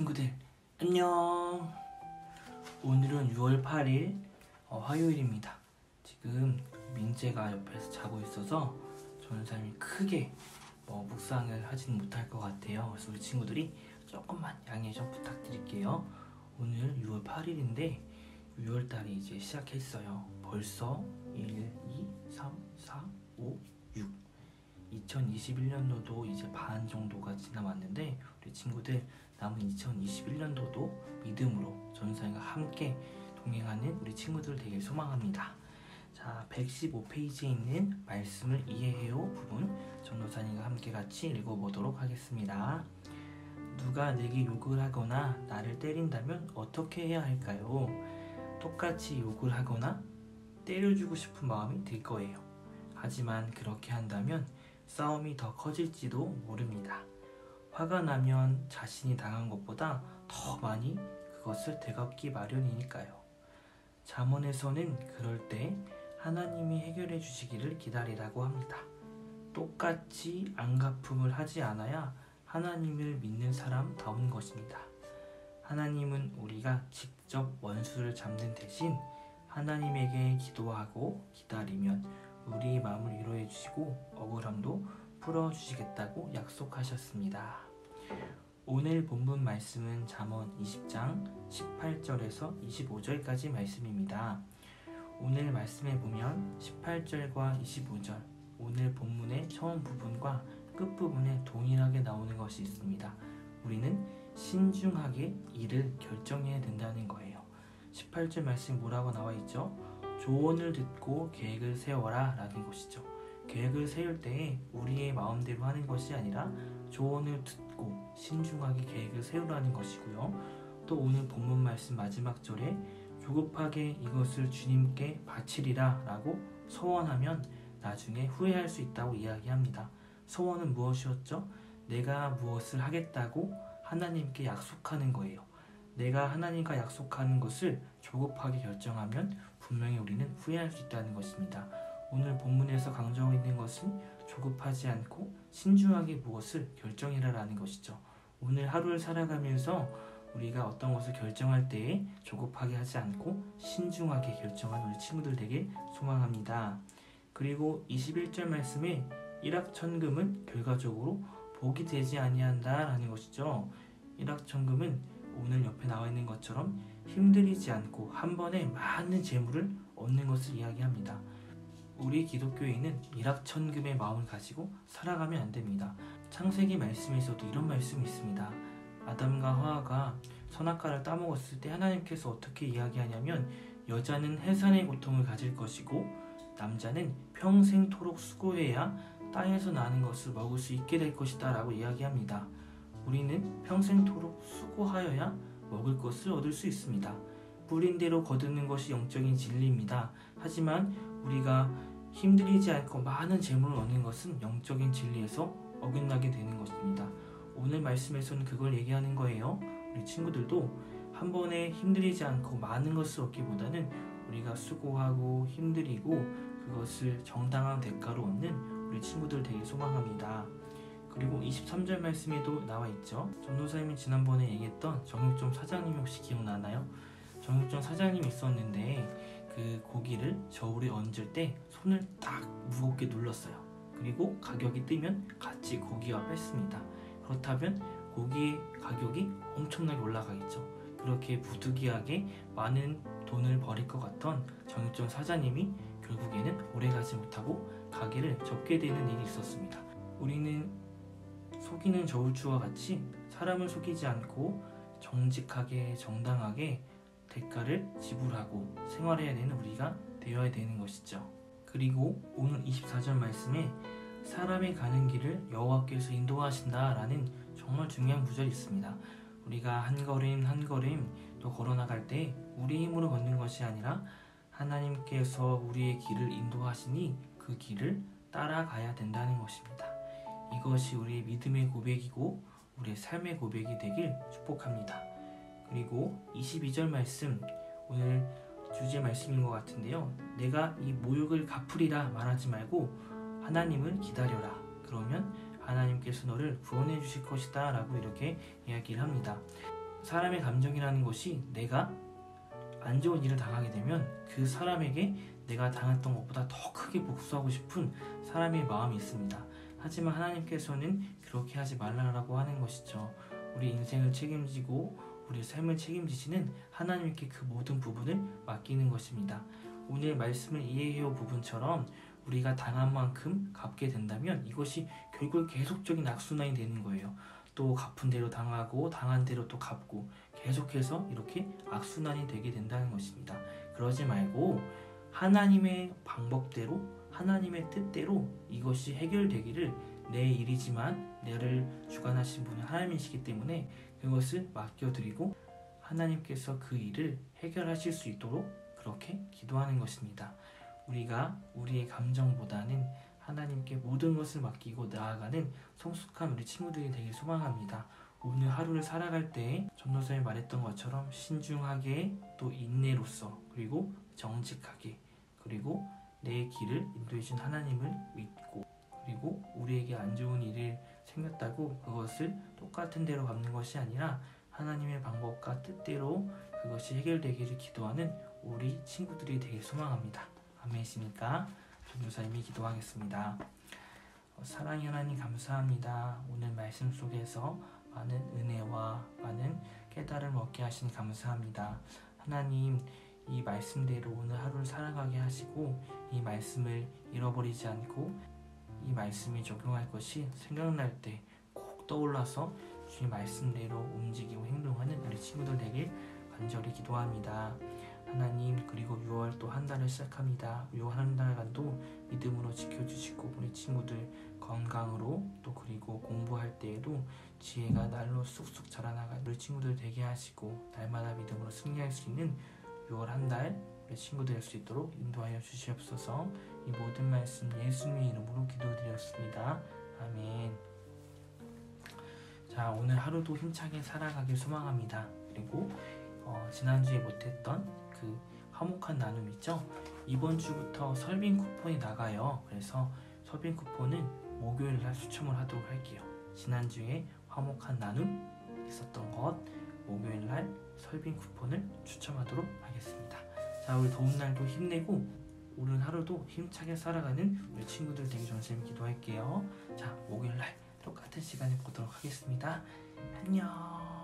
친구들 안녕. 오늘은 6월 8일 화요일입니다. 지금 민재가 옆에서 자고 있어서 전우사님이 크게 묵상을 하지는 못할 것 같아요. 그래서 우리 친구들이 조금만 양해 좀 부탁드릴게요. 오늘 6월 8일인데 6월달이 이제 시작했어요. 벌써 1, 2, 3, 4, 5, 6 2021년도도 이제 반 정도가 지나왔는데 우리 친구들 남은 2021년도도 믿음으로 전우사님과 함께 동행하는 우리 친구들 되길 소망합니다. 자, 115페이지에 있는 말씀을 이해해요 부분 전도사님과 함께 같이 읽어보도록 하겠습니다. 누가 내게 욕을 하거나 나를 때린다면 어떻게 해야 할까요? 똑같이 욕을 하거나 때려주고 싶은 마음이 들 거예요. 하지만 그렇게 한다면 싸움이 더 커질지도 모릅니다. 화가 나면 자신이 당한 것보다 더 많이 그것을 되갚기 마련이니까요. 잠언에서는 그럴 때 하나님이 해결해 주시기를 기다리라고 합니다. 똑같이 안갚음을 하지 않아야 하나님을 믿는 사람다운 것입니다. 하나님은 우리가 직접 원수를 잡는 대신 하나님에게 기도하고 기다리면 우리 마음을 위로해 주시고 억울함도 풀어주시겠다고 약속하셨습니다. 오늘 본문 말씀은 잠언 20장 18절에서 25절까지 말씀입니다. 오늘 말씀에 보면 18절과 25절 오늘 본문의 처음 부분과 끝부분에 동일하게 나오는 것이 있습니다. 우리는 신중하게 일을 결정해야 된다는 거예요. 18절 말씀 뭐라고 나와 있죠? 조언을 듣고 계획을 세워라 라는 것이죠. 계획을 세울 때에 우리의 마음대로 하는 것이 아니라 조언을 듣고 신중하게 계획을 세우라는 것이고요. 또 오늘 본문 말씀 마지막 절에 조급하게 이것을 주님께 바치리라 라고 서원하면 나중에 후회할 수 있다고 이야기합니다. 서원은 무엇이었죠? 내가 무엇을 하겠다고 하나님께 약속하는 거예요. 내가 하나님과 약속하는 것을 조급하게 결정하면 분명히 우리는 후회할 수 있다는 것입니다. 오늘 본문에서 강조하고 있는 것은 조급하지 않고 신중하게 무엇을 결정해라라는 것이죠. 오늘 하루를 살아가면서 우리가 어떤 것을 결정할 때에 조급하게 하지 않고 신중하게 결정하는 우리 친구들 되길 소망합니다. 그리고 21절 말씀에 일확천금은 결과적으로 복이 되지 아니한다라는 것이죠. 일확천금은 오늘 옆에 나와 있는 것처럼 힘들이지 않고 한 번에 많은 재물을 얻는 것을 이야기합니다. 우리 기독교인은 일확천금의 마음을 가지고 살아가면 안 됩니다. 창세기 말씀에서도 이런 말씀이 있습니다. 아담과 하와가 선악과를 따먹었을 때 하나님께서 어떻게 이야기하냐면 여자는 해산의 고통을 가질 것이고 남자는 평생토록 수고해야 땅에서 나는 것을 먹을 수 있게 될 것이다 라고 이야기합니다. 우리는 평생토록 수고하여야 먹을 것을 얻을 수 있습니다. 뿌린 대로 거두는 것이 영적인 진리입니다. 하지만 우리가 힘들이지 않고 많은 재물을 얻는 것은 영적인 진리에서 어긋나게 되는 것입니다. 오늘 말씀에서는 그걸 얘기하는 거예요. 우리 친구들도 한 번에 힘들이지 않고 많은 것을 얻기보다는 우리가 수고하고 힘들이고 그것을 정당한 대가로 얻는 우리 친구들 되길 소망합니다. 그리고 23절 말씀에도 나와 있죠. 전도사님이 지난번에 얘기했던 정육점 사장님 혹시 기억나나요? 정육점 사장님이 있었는데 그 고기를 저울에 얹을 때 손을 딱 무겁게 눌렀어요. 그리고 가격이 뜨면 같이 고기와 뺐습니다. 그렇다면 고기의 가격이 엄청나게 올라가겠죠. 그렇게 부득이하게 많은 돈을 버릴 것 같던 정육점 사장님이 결국에는 오래가지 못하고 가게를 접게 되는 일이 있었습니다. 우리는 속이는 저울추와 같이 사람을 속이지 않고 정직하게 정당하게 대가를 지불하고 생활해야 되는 우리가 되어야 되는 것이죠. 그리고 오늘 24절 말씀에 사람의 가는 길을 여호와께서 인도하신다 라는 정말 중요한 구절이 있습니다. 우리가 한 걸음 한 걸음 또 걸어나갈 때 우리 힘으로 걷는 것이 아니라 하나님께서 우리의 길을 인도하시니 그 길을 따라가야 된다는 것입니다. 이것이 우리의 믿음의 고백이고 우리의 삶의 고백이 되길 축복합니다. 그리고 22절 말씀 오늘 주제 말씀인 것 같은데요. 내가 이 모욕을 갚으리라 말하지 말고 하나님을 기다려라. 그러면 하나님께서 너를 구원해 주실 것이다 라고 이렇게 이야기를 합니다. 사람의 감정이라는 것이 내가 안 좋은 일을 당하게 되면 그 사람에게 내가 당했던 것보다 더 크게 복수하고 싶은 사람의 마음이 있습니다. 하지만 하나님께서는 그렇게 하지 말라고 하는 것이죠. 우리 인생을 책임지고 우리 삶을 책임지시는 하나님께 그 모든 부분을 맡기는 것입니다. 오늘 말씀을 이해해요 부분처럼 우리가 당한 만큼 갚게 된다면 이것이 결국 계속적인 악순환이 되는 거예요. 또 갚은 대로 당하고 당한 대로 또 갚고 계속해서 이렇게 악순환이 되게 된다는 것입니다. 그러지 말고 하나님의 방법대로 하나님의 뜻대로 이것이 해결되기를, 내 일이지만 나를 주관하신 분은 하나님이시기 때문에 그것을 맡겨드리고 하나님께서 그 일을 해결하실 수 있도록 그렇게 기도하는 것입니다. 우리가 우리의 감정보다는 하나님께 모든 것을 맡기고 나아가는 성숙한 우리 친구들이 되길 소망합니다. 오늘 하루를 살아갈 때 전도사님이 말했던 것처럼 신중하게, 또 인내로써, 그리고 정직하게, 그리고 내 길을 인도해 준 하나님을 믿고, 그리고 우리에게 안 좋은 일이 생겼다고 그것을 똑같은 대로 갚는 것이 아니라 하나님의 방법과 뜻대로 그것이 해결되기를 기도하는 우리 친구들이 되길 소망합니다. 아멘이십니까? 전도사님이 기도하겠습니다. 사랑의 하나님 감사합니다. 오늘 말씀 속에서 많은 은혜와 많은 깨달음을 얻게 하시니 감사합니다. 하나님, 이 말씀대로 오늘 하루를 살아가게 하시고 이 말씀을 잃어버리지 않고 이 말씀이 적용할 것이 생각날 때 꼭 떠올라서 주님 말씀대로 움직이고 행동하는 우리 친구들 되길 간절히 기도합니다. 하나님, 그리고 6월 또 한 달을 시작합니다. 요 한 달간도 믿음으로 지켜주시고 우리 친구들 건강으로, 또 그리고 공부할 때에도 지혜가 날로 쑥쑥 자라나가 우리 친구들 되게 하시고 날마다 믿음으로 승리할 수 있는 6월 한 달 우리 친구들 될 수 있도록 인도하여 주시옵소서. 이 모든 말씀 예수님의 이름으로 기도드렸습니다. 아멘. 자, 오늘 하루도 힘차게 살아가길 소망합니다. 그리고 지난주에 못했던 그 화목한 나눔 있죠? 이번 주부터 설빙 쿠폰이 나가요. 그래서 설빙 쿠폰은 목요일날 추첨을 하도록 할게요. 지난주에 화목한 나눔 있었던 것 목요일날 설빙 쿠폰을 추첨하도록 하겠습니다. 자, 우리 더운 날도 힘내고 오늘 하루도 힘차게 살아가는 우리 친구들 되게 전심히 기도할게요. 자, 목요일날 똑같은 시간에 보도록 하겠습니다. 안녕.